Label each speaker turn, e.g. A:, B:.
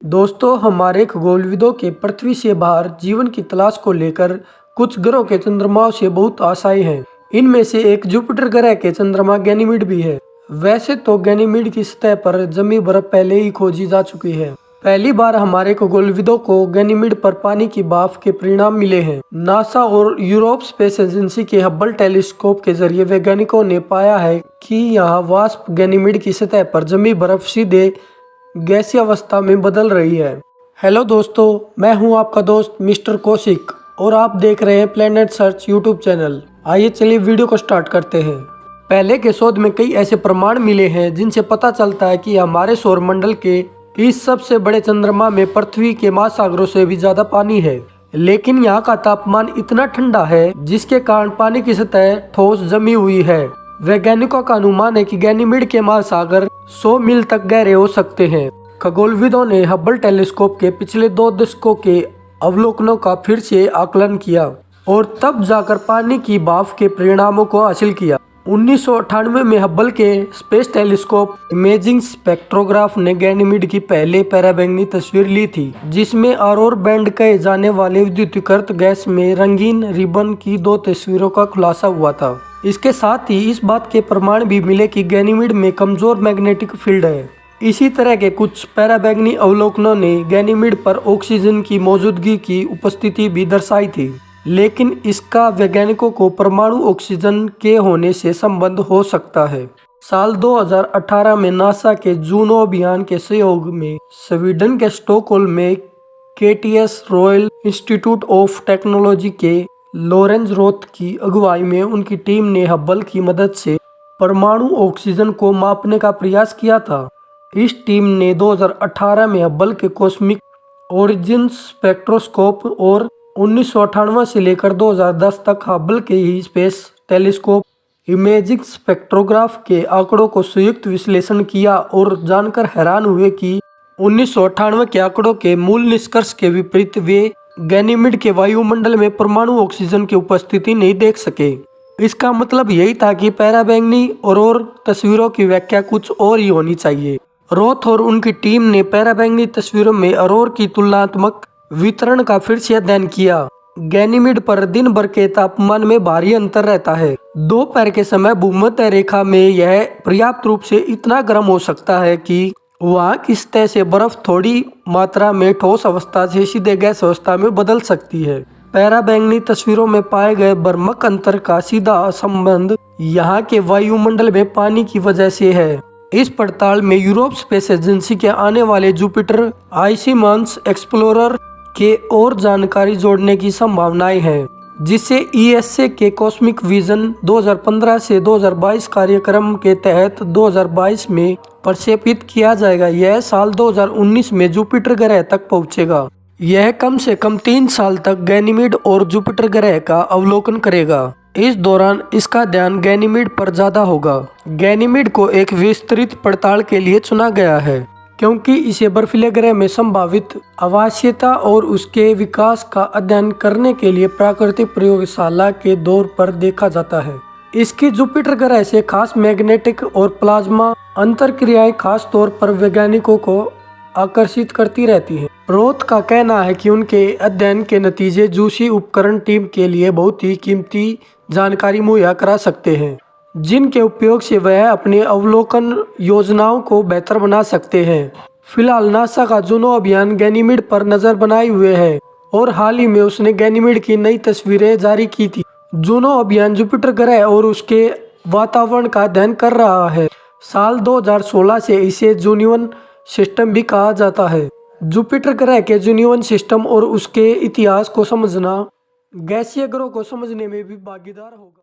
A: दोस्तों, हमारे खगोलविदों के पृथ्वी से बाहर जीवन की तलाश को लेकर कुछ ग्रहों के चंद्रमाओं से बहुत आशाएं हैं। इनमें से एक जुपिटर ग्रह के चंद्रमा गैनीमीड भी है। वैसे तो गैनीमीड की सतह पर जमी बर्फ पहले ही खोजी जा चुकी है। पहली बार हमारे खगोलविदों को गैनीमीड पर पानी की भाप के परिणाम मिले हैं। नासा और यूरोप स्पेस एजेंसी के हब्बल टेलीस्कोप के जरिए वैज्ञानिकों ने पाया है कि यहाँ वाष्प गैनीमीड की सतह पर जमी बर्फ सीधे गैसीय अवस्था में बदल रही है। हेलो दोस्तों, मैं हूं आपका दोस्त मिस्टर कौशिक और आप देख रहे हैं प्लेनेट सर्च यूट्यूब चैनल। आइए चलिए वीडियो को स्टार्ट करते हैं। पहले के शोध में कई ऐसे प्रमाण मिले हैं जिनसे पता चलता है कि हमारे सौर मंडल के इस सबसे बड़े चंद्रमा में पृथ्वी के महासागरों से भी ज्यादा पानी है, लेकिन यहाँ का तापमान इतना ठंडा है जिसके कारण पानी की सतह ठोस जमी हुई है। वैज्ञानिकों का अनुमान है कि गैनीमीड के महासागर 100 मील तक गहरे हो सकते हैं। खगोलविदों ने हब्बल टेलीस्कोप के पिछले 2 दशकों के अवलोकनों का फिर से आकलन किया और तब जाकर पानी की भाप के परिणामों को हासिल किया। 1998 में हब्बल के स्पेस टेलीस्कोप इमेजिंग स्पेक्ट्रोग्राफ ने गैनीमीड की पहले पराबैंगनी तस्वीर ली थी, जिसमें ऑरोरा बैंड कहे जाने वाले विद्युतीकृत गैस में रंगीन रिबन की 2 तस्वीरों का खुलासा हुआ था। इसके साथ ही इस बात के प्रमाण भी मिले कि गैनीमीड में कमजोर मैग्नेटिक फील्ड है। इसी तरह के कुछ पराबैंगनी अवलोकनों ने गैनीमीड पर ऑक्सीजन की मौजूदगी की उपस्थिति भी दर्शाई थी, लेकिन इसका वैज्ञानिकों को परमाणु ऑक्सीजन के होने से संबंध हो सकता है। साल 2018 में नासा के जूनो अभियान के सहयोग में स्वीडन के स्टॉकहोल्म में KTS royal institute of technology के लॉरेंज रोथ की अगुवाई में उनकी टीम ने हब्बल की मदद से परमाणु ऑक्सीजन को मापने का प्रयास किया था। इस टीम ने 2018 में हब्बल के कॉस्मिक ओरिजिन स्पेक्ट्रोस्कोप और 1998 से लेकर 2010 तक हब्बल के ही स्पेस टेलीस्कोप इमेजिंग स्पेक्ट्रोग्राफ के आंकड़ों को संयुक्त विश्लेषण किया और जानकर हैरान हुए कि 1998 के आंकड़ों के मूल निष्कर्ष के विपरीत वे गैनीमीड के वायुमंडल में परमाणु ऑक्सीजन की उपस्थिति नहीं देख सके। इसका मतलब यही था कि पराबैंगनी ऑरोरा तस्वीरों की व्याख्या कुछ और ही होनी चाहिए। रोथ और उनकी टीम ने पराबैंगनी तस्वीरों में ऑरोरा की तुलनात्मक वितरण का फिर से अध्ययन किया। गैनीमीड पर दिन भर के तापमान में भारी अंतर रहता है। दोपहर के समय भूमध्य रेखा में यह पर्याप्त रूप से इतना गर्म हो सकता है कि वहाँ की सतह से बर्फ थोड़ी मात्रा में ठोस अवस्था से सीधे गैस अवस्था में बदल सकती है। पराबैंगनी तस्वीरों में पाए गए भ्रामक अंतर का सीधा संबंध यहाँ के वायुमंडल में पानी की वजह से है। इस पड़ताल में यूरोप स्पेस एजेंसी के आने वाले जुपिटर आइसीमन्स एक्सप्लोरर के और जानकारी जोड़ने की संभावनाएं हैं, जिसे ईएसए के कॉस्मिक विजन 2015 से 2022 कार्यक्रम के तहत 2022 में प्रक्षेपित किया जाएगा। यह साल 2019 में जुपिटर ग्रह तक पहुंचेगा। यह कम से कम 3 साल तक गैनीमीड और जुपिटर ग्रह का अवलोकन करेगा। इस दौरान इसका ध्यान गैनीमीड पर ज्यादा होगा। गैनीमीड को एक विस्तृत पड़ताल के लिए चुना गया है क्योंकि इसे बर्फीले ग्रह में संभावित आवासीयता और उसके विकास का अध्ययन करने के लिए प्राकृतिक प्रयोगशाला के तौर पर देखा जाता है। इसकी जुपिटर ग्रह से खास मैग्नेटिक और प्लाज्मा अंतरक्रियाएं खास तौर पर वैज्ञानिकों को आकर्षित करती रहती हैं। रोथ का कहना है कि उनके अध्ययन के नतीजे जूसी उपकरण टीम के लिए बहुत ही कीमती जानकारी मुहैया करा सकते हैं, जिनके उपयोग से वह अपने अवलोकन योजनाओं को बेहतर बना सकते हैं। फिलहाल नासा का जूनो अभियान गैनीमीड पर नजर बनाए हुए है और हाल ही में उसने गैनीमीड की नई तस्वीरें जारी की थी। जूनो अभियान जुपिटर ग्रह और उसके वातावरण का अध्ययन कर रहा है। साल 2016 से इसे जूनियन सिस्टम भी कहा जाता है। जुपिटर ग्रह के जूनियन सिस्टम और उसके इतिहास को समझना गैसीय ग्रहों को समझने में भी भागीदार होगा।